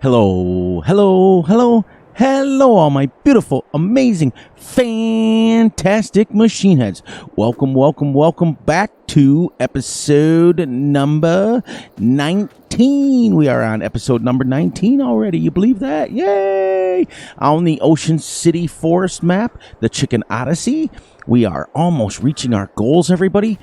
Hello, hello, hello, hello, all my beautiful, amazing, fantastic machine heads. Welcome, welcome, welcome back to episode number 19. We are on episode number 19 already. You believe that? Yay! On the Ocean City Forest map, the Chicken Odessey. We are almost reaching our goals, everybody.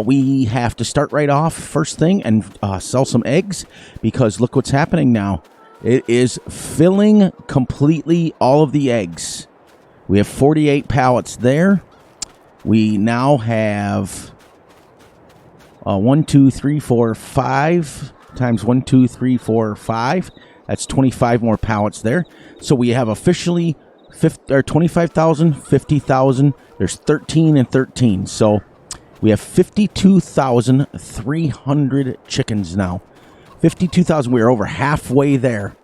We have to start right off first thing and sell some eggs because look what's happening now. It is filling completely all of the eggs. We have 48 pallets there. We now have 1, 2, 3, 4, 5 times 1, 2, 3, 4, 5. That's 25 more pallets there. So we have officially 25,000, 50,000. There's 13 and 13. So we have 52,300 chickens now. 52,000. We are over halfway there.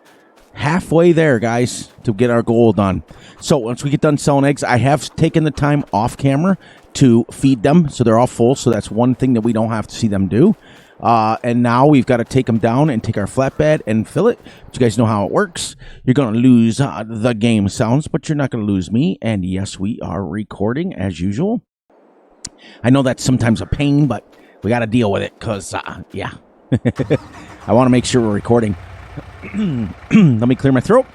Halfway there, guys, to get our goal done. So once we get done selling eggs, I have taken the time off camera to feed them. So they're all full. So that's one thing that we don't have to see them do. And now we've got to take them down and take our flatbed and fill it. But you guys know how it works. You're going to lose the game sounds, but you're not going to lose me. And yes, we are recording as usual. I know that's sometimes a pain, but we got to deal with it because, yeah. I want to make sure we're recording. Let me clear my throat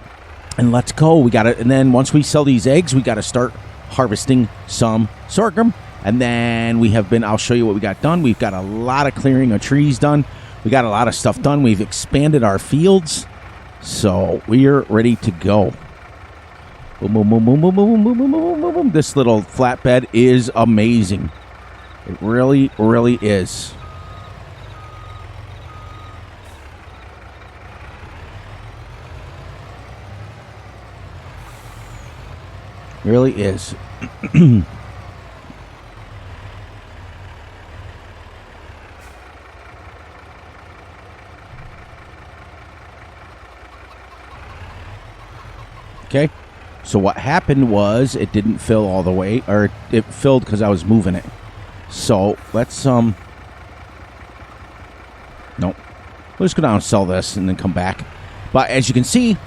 and let's go. We got it. And then once we sell these eggs, we got to start harvesting some sorghum. And then we have been, I'll show you what we got done. We've got a lot of clearing of trees done. We got a lot of stuff done. We've expanded our fields. So we're ready to go. Boom, boom, boom, boom, boom, boom, boom, boom, boom, boom, boom. This little flatbed is amazing. It really, really is. Really is. Okay, so what happened was it didn't fill all the way, or it filled because I was moving it. So let's nope. We'll just go down and sell this and then come back. But as you can see,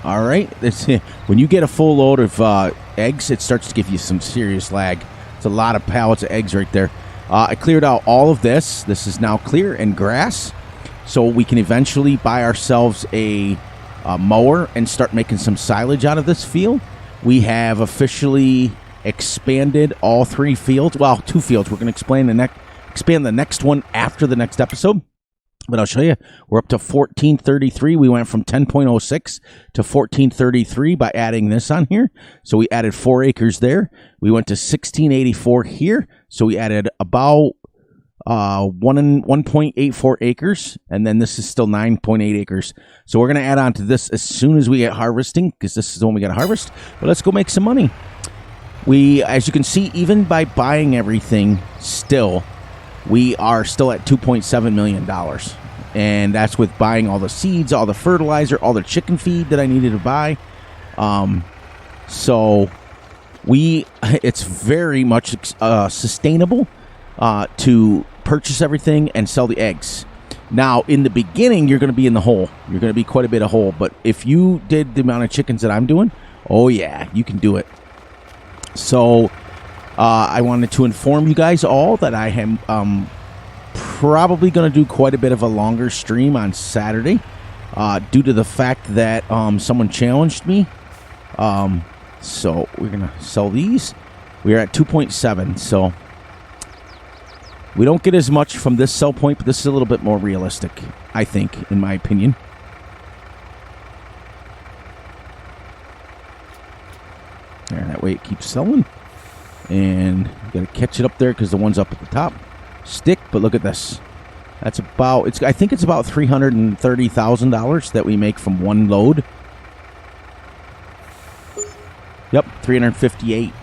all right, when you get a full load of eggs, it starts to give you some serious lag. It's a lot of pallets of eggs right there. I cleared out all of this. This is now clear and grass, so we can eventually buy ourselves a mower and start making some silage out of this field. We have officially expanded all 3 fields. Well, 2 fields. We're going to expand the next one after the next episode. But I'll show you, we're up to 1433. We went from 10.06 to 1433 by adding this on here. So we added 4 acres there. We went to 1684 here. So we added about 1.84 acres. And then this is still 9.8 acres. So we're going to add on to this as soon as we get harvesting, because this is the one we got to harvest. But let's go make some money. We, as you can see, even by buying everything still, we are still at $2.7 million. And that's with buying all the seeds, all the fertilizer, all the chicken feed that I needed to buy. So it's very much sustainable to purchase everything and sell the eggs. Now, in the beginning, you're going to be in the hole. You're going to be quite a bit of hole. But if you did the amount of chickens that I'm doing, oh yeah, you can do it. So I wanted to inform you guys all that I am probably going to do quite a bit of a longer stream on Saturday due to the fact that someone challenged me. So we're going to sell these. We are at 2.7, so we don't get as much from this sell point, but this is a little bit more realistic, I think, in my opinion. There, that way it keeps selling. And you got to catch it up there because the one's up at the top stick. But look at this. That's about, I think it's about $330,000 that we make from one load. Yep, 358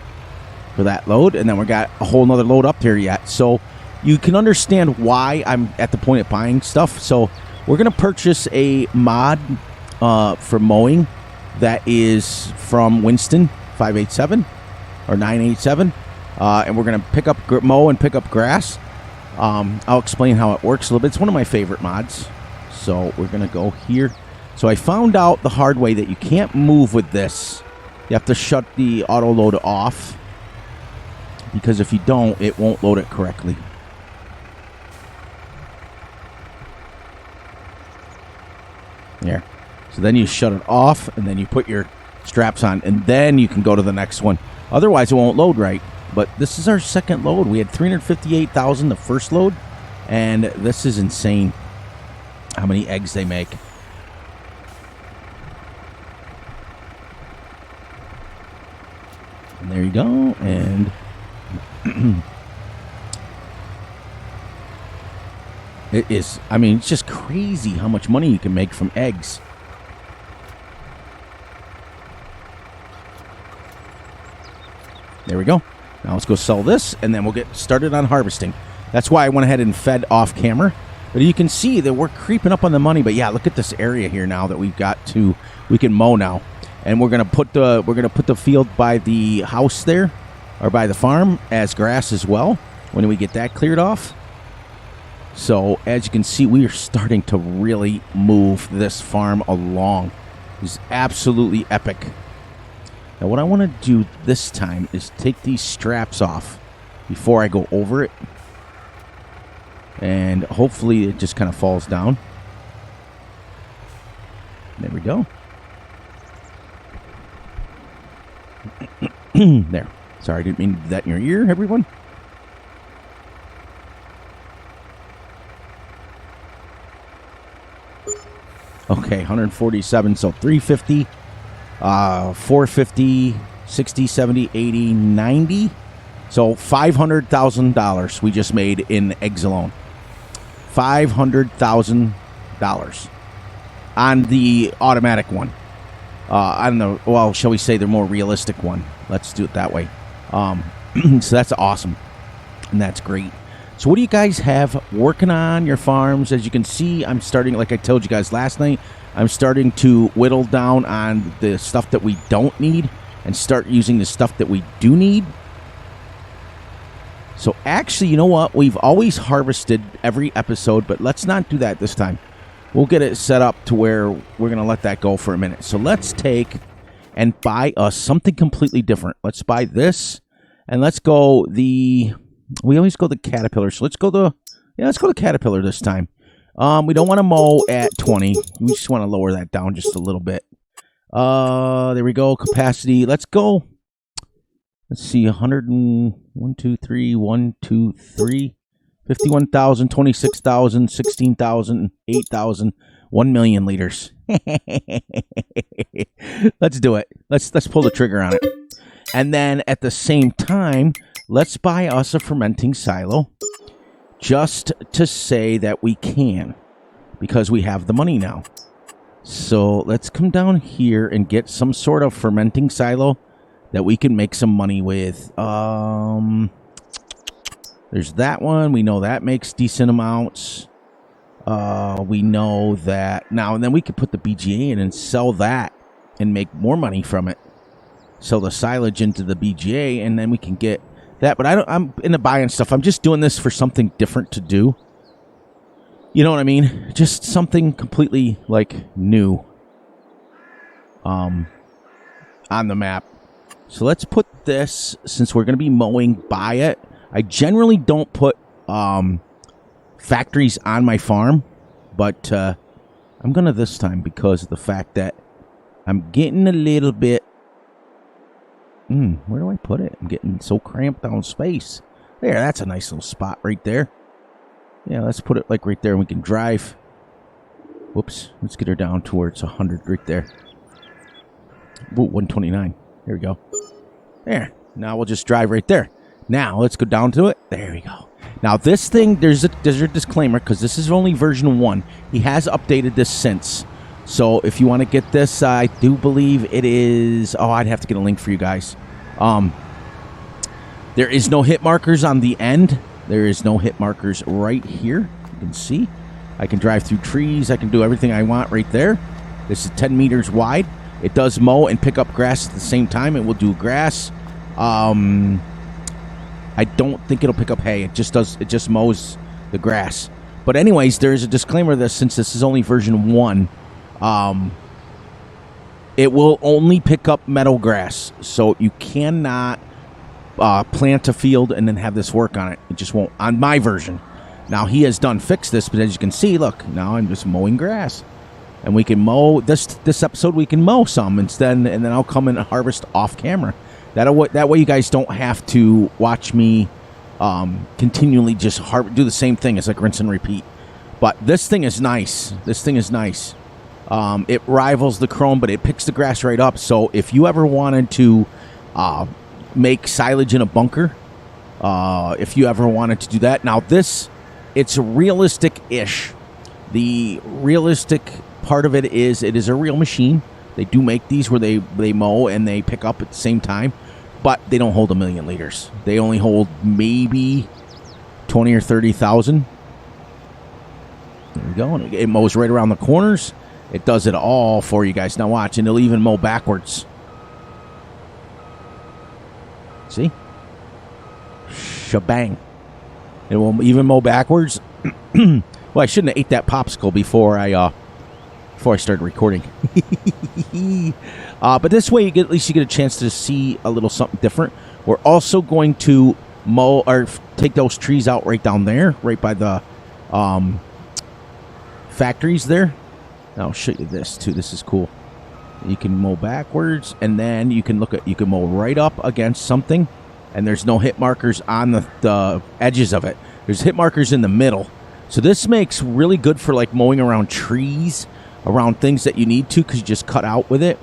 for that load. And then we got a whole nother load up there yet. So you can understand why I'm at the point of buying stuff. So we're going to purchase a mod for mowing that is from Winston 587. Or 987, and we're going to mow and pick up grass. I'll explain how it works a little bit. It's one of my favorite mods. So we're going to go here. So I found out the hard way that you can't move with this. You have to shut the auto load off, because if you don't, it won't load it correctly. There. So then you shut it off, and then you put your straps on, and then you can go to the next one. Otherwise, it won't load right. But this is our second load. We had 358,000 the first load, and this is insane how many eggs they make. And there you go, and it is, I mean, it's just crazy how much money you can make from eggs. There we go. Now let's go sell this, and then we'll get started on harvesting. That's why I went ahead and fed off camera. But you can see that we're creeping up on the money. But yeah, look at this area here now that we've got to, we can mow now. And we're gonna put the field by the house there, or by the farm, as grass as well, when we get that cleared off. So as you can see, we are starting to really move this farm along. It's absolutely epic. Now what I want to do this time is take these straps off before I go over it. And hopefully it just kind of falls down. There we go. There. Sorry, I didn't mean to do that in your ear, everyone. Okay, 147, so 350, 450, 60, 70, 80, 90. So $500,000 we just made in eggs alone. $500,000 on the automatic one. On the, well, shall we say the more realistic one. Let's do it that way. So that's awesome. And that's great. So what do you guys have working on your farms? As you can see, I'm starting, like I told you guys last night, I'm starting to whittle down on the stuff that we don't need and start using the stuff that we do need. So actually, you know what? We've always harvested every episode, but let's not do that this time. We'll get it set up to where we're going to let that go for a minute. So let's take and buy us something completely different. Let's buy this, and let's go the, we always go the Caterpillar. So let's go the, yeah, let's go the Caterpillar this time. We don't want to mow at 20. We just want to lower that down just a little bit. There we go. Capacity. Let's go. Let's see. 101, 2, 3, 1, 2, 3. 51,000, 26,000, 16,000, 8,000, 1 million liters. Let's do it. Let's pull the trigger on it. And then at the same time, let's buy us a fermenting silo, just to say that we can, because we have the money now. So let's come down here and get some sort of fermenting silo that we can make some money with. There's that one. We know that makes decent amounts. We know that now, and then we could put the BGA in and sell that and make more money from it. Sell the silage into the BGA, and then we can get that. But I'm into buying stuff. I'm just doing this for something different to do. You know what I mean? Just something completely like new on the map. So let's put this, since we're going to be mowing by it. I generally don't put factories on my farm, but I'm going to this time because of the fact that I'm getting a little bit... where do I put it? I'm getting so cramped on space. There, that's a nice little spot right there. Yeah, let's put it like right there and we can drive. Whoops, let's get her down towards 100 right there. Ooh, 129. There we go. There, now we'll just drive right there. Now, let's go down to it. There we go. Now, this thing, there's a disclaimer, because this is only version 1. He has updated this since. So, if you want to get this, I do believe it is... Oh, I'd have to get a link for you guys. There is no hit markers on the end. There is no hit markers right here. You can see. I can drive through trees. I can do everything I want right there. This is 10 meters wide. It does mow and pick up grass at the same time. It will do grass. I don't think it'll pick up hay. It just mows the grass. But anyways, there is a disclaimer that since this is only version 1, It will only pick up meadow grass, so you cannot plant a field and then have this work on it. It just won't, on my version. Now, he has fixed this, but as you can see, look, now I'm just mowing grass. And we can mow, this episode we can mow some instead, and then I'll come and harvest off camera. That way you guys don't have to watch me continually just do the same thing. It's like rinse and repeat. But this thing is nice. This thing is nice. It rivals the Chrome, but it picks the grass right up. So if you ever wanted to make silage in a bunker, if you ever wanted to do that. Now it's realistic-ish. The realistic part of it is a real machine. They do make these where they mow and they pick up at the same time, but they don't hold 1 million liters. They only hold maybe 20 or 30,000. There we go. And it mows right around the corners. It does it all for you guys. Now watch, and it'll even mow backwards. See? Shebang. It will even mow backwards. Well, I shouldn't have ate that popsicle before I started recording. But this way, at least you get a chance to see a little something different. We're also going to mow or take those trees out right down there, right by the factories there. I'll show you this too. This is cool. You can mow backwards, and then you can mow right up against something, and there's no hit markers on the edges of it. There's hit markers in the middle. So this makes really good for like mowing around trees, around things that you need to, because you just cut out with it.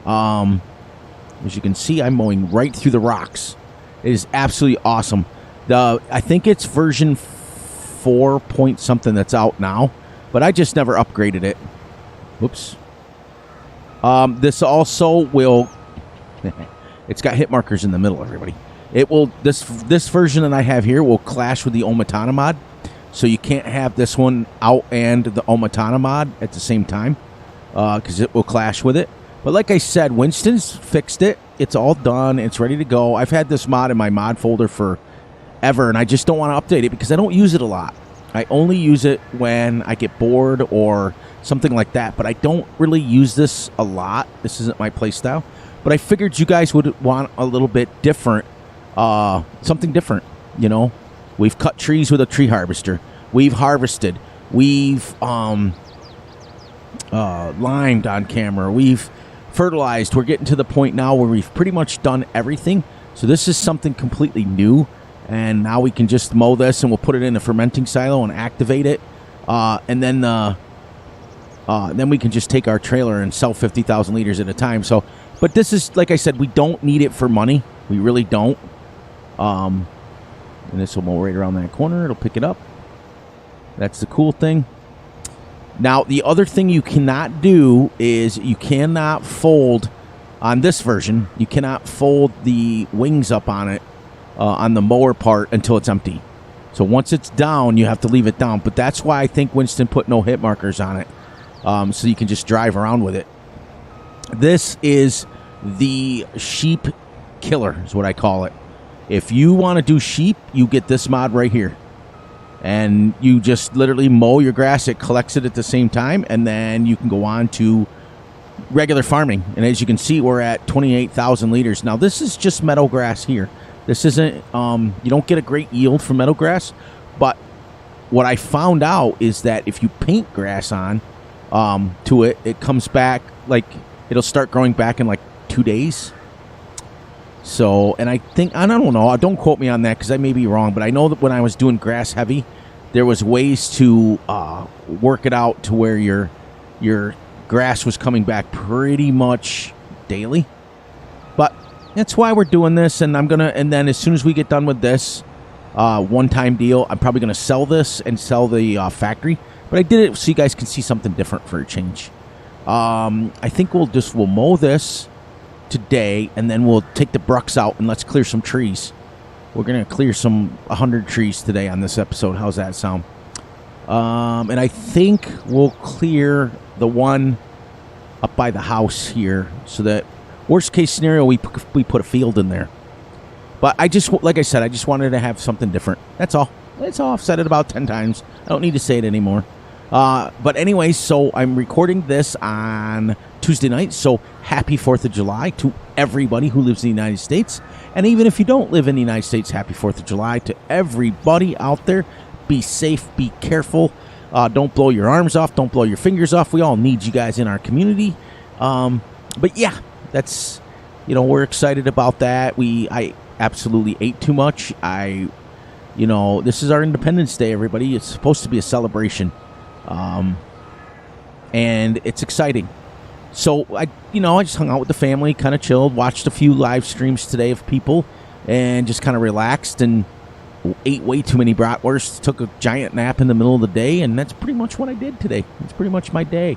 As you can see, I'm mowing right through the rocks. It is absolutely awesome. I think it's version 4 point something that's out now, but I just never upgraded it. Whoops. This also will. It's got hit markers in the middle, everybody. It will. This version that I have here will clash with the Omatana mod, so you can't have this one out and the Omatana mod at the same time, because it will clash with it. But like I said, Winston's fixed it. It's all done. It's ready to go. I've had this mod in my mod folder forever, and I just don't want to update it because I don't use it a lot. I only use it when I get bored or something like that, but I don't really use this a lot. This isn't my play style. But I figured you guys would want a little bit different, something different, you know. We've cut trees with a tree harvester. We've harvested. We've limed on camera. We've fertilized. We're getting to the point now where we've pretty much done everything. So this is something completely new. And now we can just mow this, and we'll put it in a fermenting silo and activate it. And then we can just take our trailer and sell 50,000 liters at a time. So, but this is, like I said, we don't need it for money. We really don't. And this will mow right around that corner. It'll pick it up. That's the cool thing. Now, the other thing you cannot do is you cannot fold, on this version, you cannot fold the wings up on it, on the mower part, until it's empty. So once it's down, you have to leave it down. But that's why I think Winston put no hit markers on it, so you can just drive around with it. This is the sheep killer, is what I call it. If you want to do sheep, you get this mod right here. And you just literally mow your grass. It collects it at the same time, and then you can go on to regular farming. And as you can see, we're at 28,000 liters. Now, this is just meadow grass here. This isn't, you don't get a great yield from meadow grass, but what I found out is that if you paint grass on to it, it comes back, like, it'll start growing back in like 2 days. So, and I think, I don't know, don't quote me on that because I may be wrong, but I know that when I was doing grass heavy, there was ways to work it out to where your grass was coming back pretty much daily. But that's why we're doing this, and and then as soon as we get done with this one-time deal, I'm probably gonna sell this and sell the factory. But I did it so you guys can see something different for a change. I think we'll mow this today, and then we'll take the brucks out and let's clear some trees. We're gonna clear 100 trees today on this episode. How's that sound? And I think we'll clear the one up by the house here, so that worst case scenario we put a field in there. But like I said, I just wanted to have something different. That's all. I've said it about 10 times. I don't need to say it anymore. But anyway, so I'm recording this on Tuesday night. So happy 4th of July to everybody who lives in the United States. And even if you don't live in the United States, happy 4th of July to everybody out there. Be safe, be careful. Don't blow your arms off. Don't blow your fingers off. We all need you guys in our community. But yeah, that's, we're excited about that. I absolutely ate too much. This is our Independence Day, everybody. It's supposed to be a celebration. And it's exciting. So I just hung out with the family, kind of chilled, watched a few live streams today of people, and just kind of relaxed and ate way too many bratwursts, took a giant nap in the middle of the day, and that's pretty much what I did today. It's pretty much my day.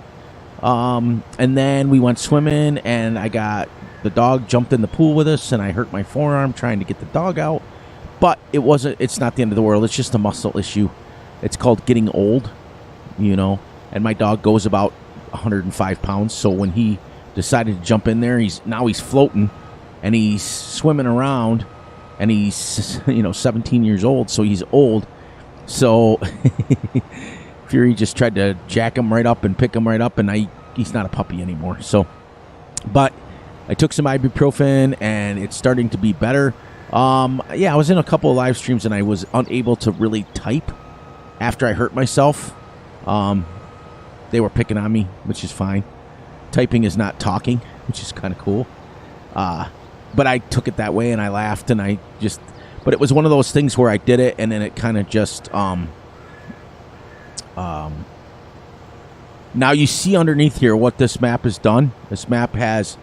And then we went swimming, and the dog jumped in the pool with us, and I hurt my forearm trying to get the dog out. But it's not the end of the world. It's just a muscle issue. It's called getting old, and my dog goes about 105 pounds. So when he decided to jump in there, he's floating and he's swimming around, and he's, 17 years old. So he's old. So Fury just tried to jack him right up and pick him right up. And he's not a puppy anymore. So, but I took some ibuprofen and it's starting to be better. I was in a couple of live streams and I was unable to really type after I hurt myself. They were picking on me, which is fine. Typing is not talking, which is kind of cool. But I took it that way and I laughed and but it was one of those things where I did it and then it kind of just, now you see underneath here what this map has done. This map has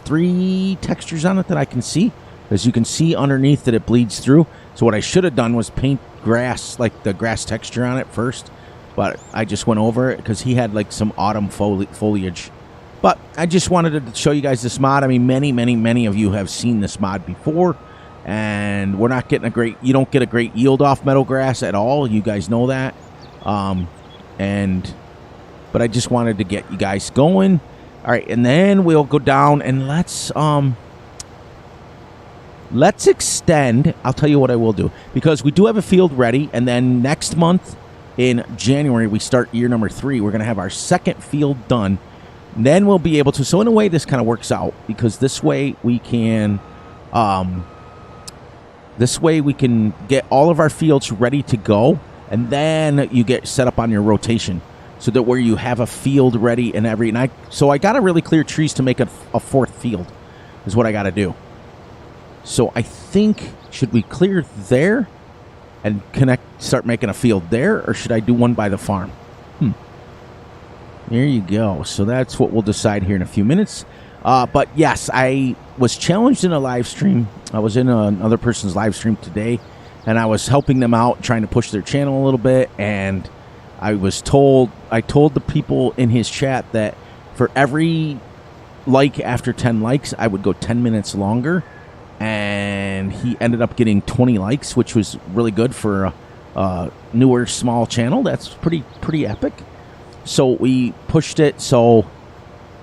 3 textures on it that I can see. As you can see underneath that it bleeds through. So what I should have done was paint grass, like the grass texture on it first. But I just went over it because he had like some autumn foliage. But I just wanted to show you guys this mod. I mean, many of you have seen this mod before. And we're not getting you don't get a great yield off meadow grass at all. You guys know that. But I just wanted to get you guys going. All right, and then we'll go down and let's extend. I'll tell you what I will do, because we do have a field ready, and then next month in January we start year number 3. We're going to have our second field done. Then we'll be able to. So in a way, this kind of works out, because this way we can get all of our fields ready to go, and then you get set up on your rotation. So that where you have a field ready and so I got to really clear trees to make a 4th field is what I got to do. So I think, should we clear there and start making a field there, or should I do one by the farm? There you go. So that's what we'll decide here in a few minutes. But yes, I was challenged in a live stream. I was in another person's live stream today, and I was helping them out, trying to push their channel a little bit, and I told the people in his chat that for every like after 10 likes, I would go 10 minutes longer. And he ended up getting 20 likes, which was really good for a newer, small channel. That's pretty epic. So we pushed it. So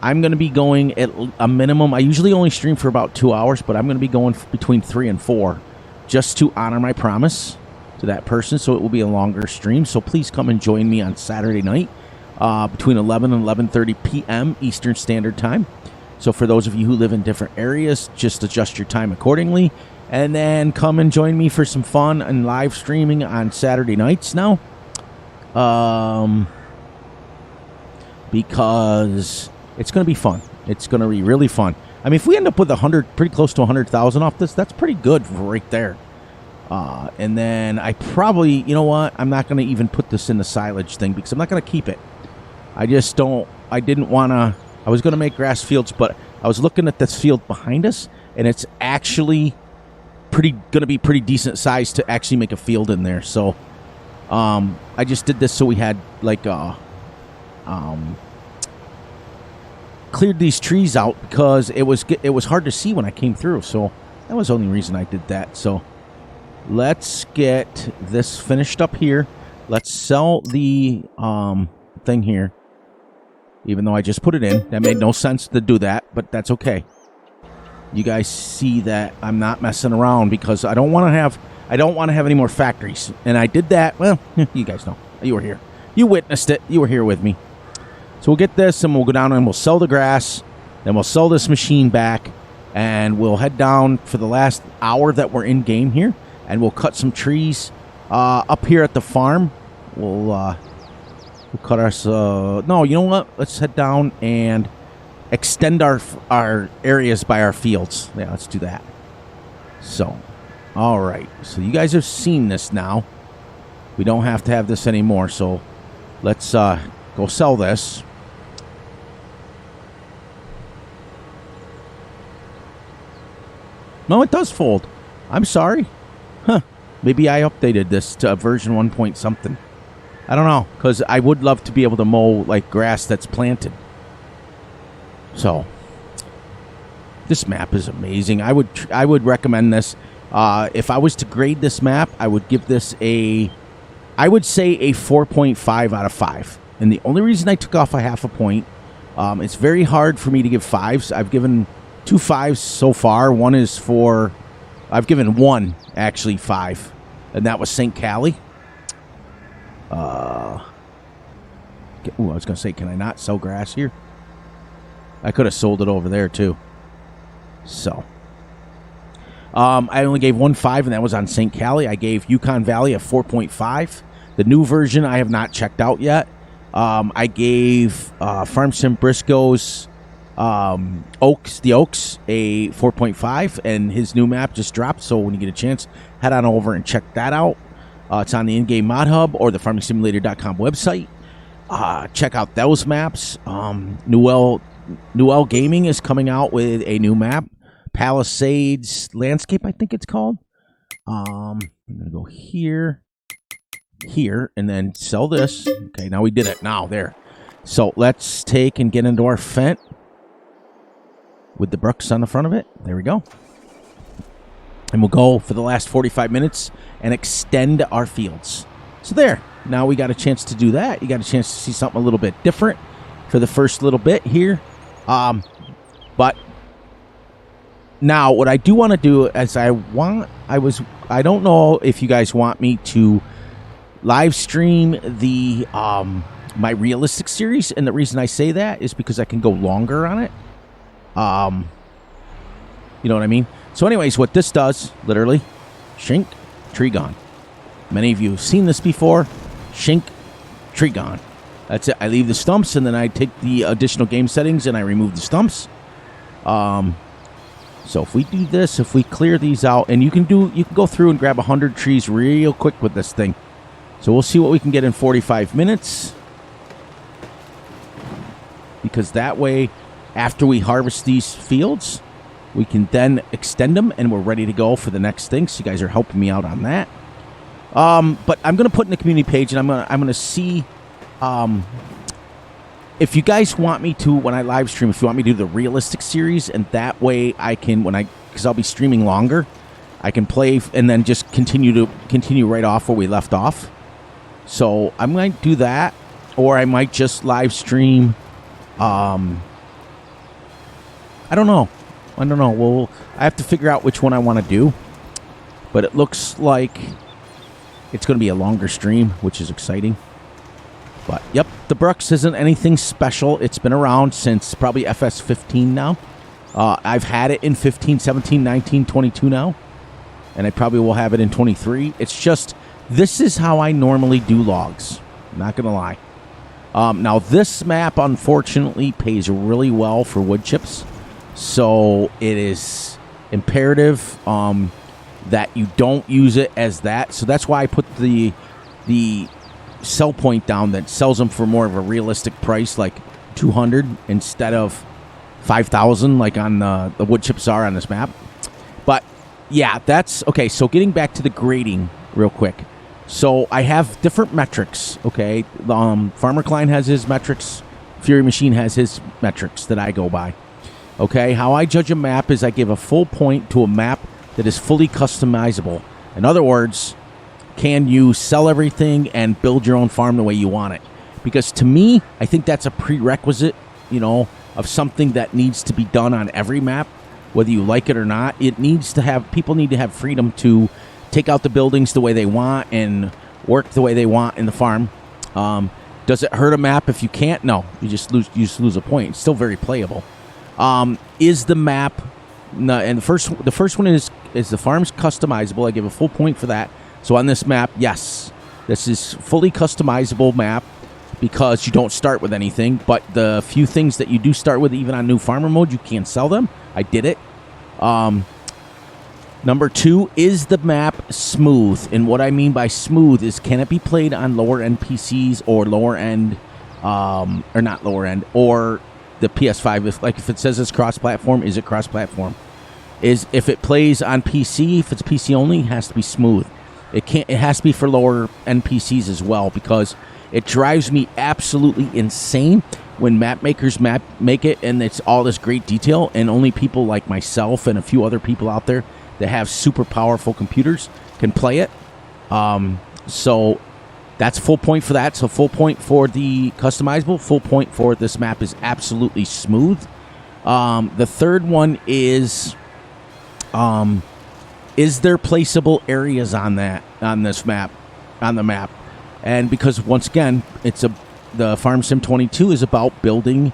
I'm going to be going at a minimum. I usually only stream for about 2 hours, but I'm going to be going between 3 and 4 just to honor my promise to that person. So it will be a longer stream. So please come and join me on Saturday night between 11 and 11:30 p.m. Eastern Standard Time. So for those of you who live in different areas, just adjust your time accordingly. And then come and join me for some fun and live streaming on Saturday nights now. Because it's going to be fun. It's going to be really fun. I mean, if we end up with pretty close to 100,000 off this, that's pretty good right there. And then I probably, you know what? I'm not going to even put this in the silage thing because I'm not going to keep it. I was going to make grass fields, but I was looking at this field behind us, and it's actually going to be pretty decent size to actually make a field in there. So, I just did this so we had cleared these trees out because it was hard to see when I came through. So that was the only reason I did that. So let's get this finished up here. Let's sell the thing here. Even though I just put it in. That made no sense to do that, but that's okay. You guys see that I'm not messing around because I don't want to have any more factories. And I did that, well, you guys know. You were here. You witnessed it. You were here with me. So we'll get this, and we'll go down and we'll sell the grass. Then we'll sell this machine back, and we'll head down for the last hour that we're in game here, and we'll cut some trees up here at the farm. We'll cut our... no, you know what? Let's head down and extend our areas by our fields. Yeah, let's do that. So, all right. So you guys have seen this now. We don't have to have this anymore, so let's go sell this. No, it does fold. I'm sorry. Huh. Maybe I updated this to version 1 point something. I don't know, because I would love to be able to mow like grass that's planted. So, this map is amazing. I would recommend this. If I was to grade this map, I would give this I would say a 4.5 out of 5. And the only reason I took off a half a point, it's very hard for me to give 5s. I've given 2 5s so far. One is for, I've given one, actually, 5. And that was St. Cali. I was going to say, can I not sell grass here? I could have sold it over there, too. So, I only gave 1 5, and that was on St. Cali. I gave Yukon Valley a 4.5. The new version I have not checked out yet. I gave Farm Sim Briscoe's Oaks, a 4.5, and his new map just dropped, so when you get a chance, head on over and check that out. It's on the in-game mod hub or the farmingsimulator.com website. Check out those maps. Newell Gaming is coming out with a new map, Palisades Landscape, I think it's called. I'm gonna go here, and then sell this. Okay, now we did it. Now there. So let's take and get into our Fent with the Brooks on the front of it. There we go. And we'll go for the last 45 minutes and extend our fields. So there. Now we got a chance to do that. You got a chance to see something a little bit different for the first little bit here. But now what I do want to do is I don't know if you guys want me to live stream the my realistic series, and the reason I say that is because I can go longer on it. You know what I mean? So anyways, what this does, literally, shink, tree gone. Many of you have seen this before. Shink, tree gone. That's it. I leave the stumps, and then I take the additional game settings, and I remove the stumps. So if we do this, if we clear these out, and you can go through and grab 100 trees real quick with this thing. So we'll see what we can get in 45 minutes. Because that way, after we harvest these fields, we can then extend them, and we're ready to go for the next thing. So you guys are helping me out on that. But I'm going to put in the community page, and I'm going to see if you guys want me to, when I live stream, if you want me to do the realistic series, and that way I can, because I'll be streaming longer, I can play and then just continue right off where we left off. So I might do that, or I might just live stream. I don't know. Well, I have to figure out which one I want to do. But it looks like it's going to be a longer stream, which is exciting. But, yep, the Brooks isn't anything special. It's been around since probably Fs15 now. I've had it in 15, 17, 19, 22 now. And I probably will have it in 23. It's just, this is how I normally do logs. Not going to lie. Now, this map, unfortunately, pays really well for wood chips. So it is imperative that you don't use it as that. So that's why I put the sell point down that sells them for more of a realistic price, like 200 instead of 5,000, like on the wood chips are on this map. But yeah, that's okay. So getting back to the grading real quick. So I have different metrics. Okay, Farmer Klein has his metrics. Fury Machine has his metrics that I go by. Okay, how I judge a map is I give a full point to a map that is fully customizable. In other words, can you sell everything and build your own farm the way you want it? Because to me, I think that's a prerequisite, of something that needs to be done on every map, whether you like it or not. People need to have freedom to take out the buildings the way they want and work the way they want in the farm. Does it hurt a map if you can't? No, you just lose a point. It's still very playable. Is the map? No, and the first one is the farm's customizable. I give a full point for that. So on this map, yes, this is fully customizable map because you don't start with anything. But the few things that you do start with, even on new farmer mode, you can sell them. I did it. Number 2, is the map smooth? And what I mean by smooth is, can it be played on lower end PCs or lower end, or not lower end, or the PS5? If it says it's cross-platform, is it cross-platform? If it plays on PC, if it's PC only, it has to be smooth. It has to be for lower end PCs as well, because it drives me absolutely insane when map makers make it and it's all this great detail, and only people like myself and a few other people out there that have super powerful computers can play it. So that's full point for that. So full point for the customizable, full point for this map is absolutely smooth. The third one is there placeable areas on the map? And because once again, the Farm Sim 22 is about building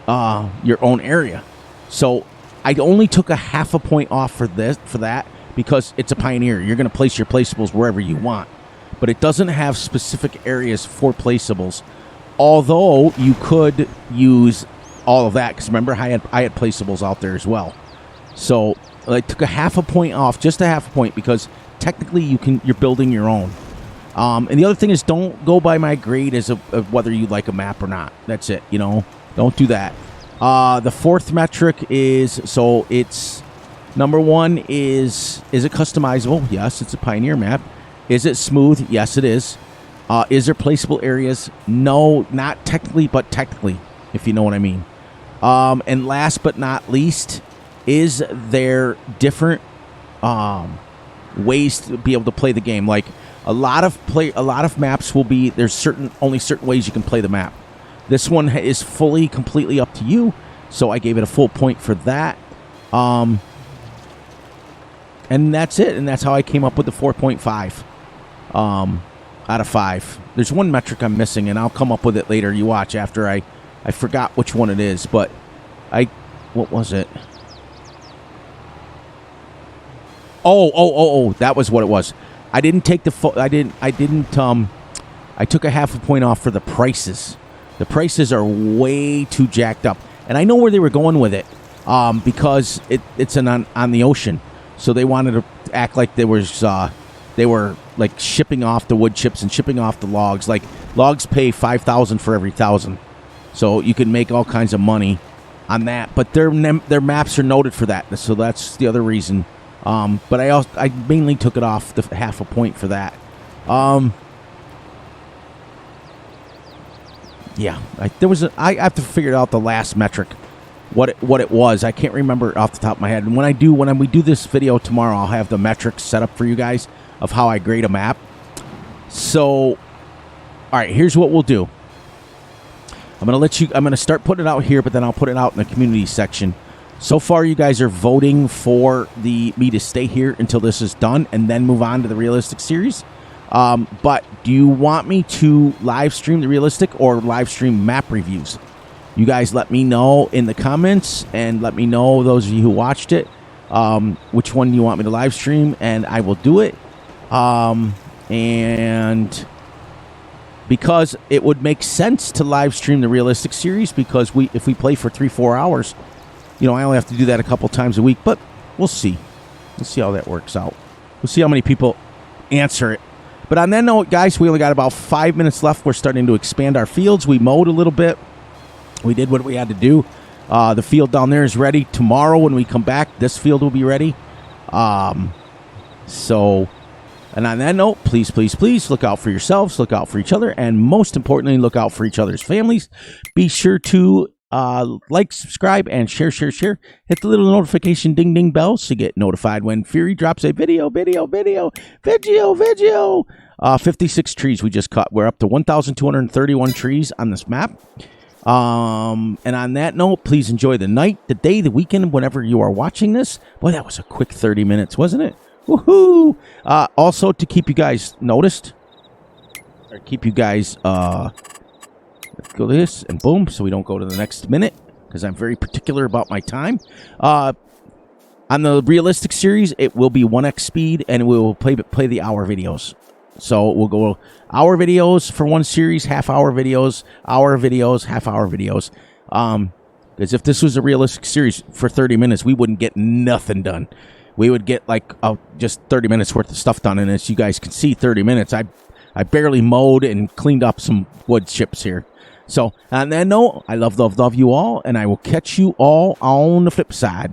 your own area. So I only took a half a point off for that because it's a Pioneer. You're going to place your placeables wherever you want, but it doesn't have specific areas for placeables. Although you could use all of that, because remember I had placeables out there as well. So I took a half a point off, just a half a point, because technically you're building your own. And the other thing is, don't go by my grade as of whether you like a map or not. That's it. Don't do that. The fourth metric is, so it's number 1 is it customizable? Yes, it's a Pioneer map. Is it smooth? Yes, it is. Is there placeable areas? No, not technically, but technically, if you know what I mean. And last but not least, is there different ways to be able to play the game? Like a lot of maps will be, there's only certain ways you can play the map. This one is completely up to you, so I gave it a full point for that. And that's it, and that's how I came up with the 4.5 out of 5. There's one metric I'm missing, and I'll come up with it later. You watch after I forgot which one it is, but what was it? Oh, that was what it was. I didn't take I took a half a point off for the prices. The prices are way too jacked up. And I know where they were going with it, because it's on the ocean. So they wanted to act like they were like shipping off the wood chips and shipping off the logs. Like logs pay 5,000 for every 1,000. So you can make all kinds of money on that. But their maps are noted for that. So that's the other reason. But I mainly took it off the half a point for that. Yeah, I have to figure out the last metric, what it was. I can't remember off the top of my head. And when we do this video tomorrow, I'll have the metrics set up for you guys of how I grade a map. So, all right, here's what we'll do. I'm gonna start putting it out here, but then I'll put it out in the community section. So far, you guys are voting for me to stay here until this is done and then move on to the realistic series. But do you want me to live stream the realistic or live stream map reviews? You guys let me know in the comments, and let me know, those of you who watched it, which one you want me to live stream, and I will do it. And because it would make sense to live stream the realistic series, because if we play for 3-4 hours, I only have to do that a couple times a week, but we'll see. We'll see how that works out. We'll see how many people answer it. But on that note, guys, we only got about 5 minutes left. We're starting to expand our fields. We mowed a little bit. We did what we had to do. The field down there is ready. Tomorrow when we come back, this field will be ready. And on that note, please, please, please look out for yourselves, look out for each other, and most importantly, look out for each other's families. Be sure to like, subscribe, and share. Hit the little notification ding bell to get notified when Fury drops a video. 56 trees we just cut. We're up to 1,231 trees on this map. And on that note, please enjoy the night, the day, the weekend, whenever you are watching this. Boy, that was a quick 30 minutes, wasn't it? Woohoo! Also, to keep you guys noticed, or keep you guys, let's go this, and boom, so we don't go to the next minute, because I'm very particular about my time. On the realistic series, it will be 1x speed, and we will play the hour videos. So we'll go hour videos for one series, half-hour videos, hour videos, half-hour videos. Because if this was a realistic series for 30 minutes, we wouldn't get nothing done. We would get like just 30 minutes worth of stuff done. And as you guys can see, 30 minutes, I barely mowed and cleaned up some wood chips here. So on that note, I love you all, and I will catch you all on the flip side.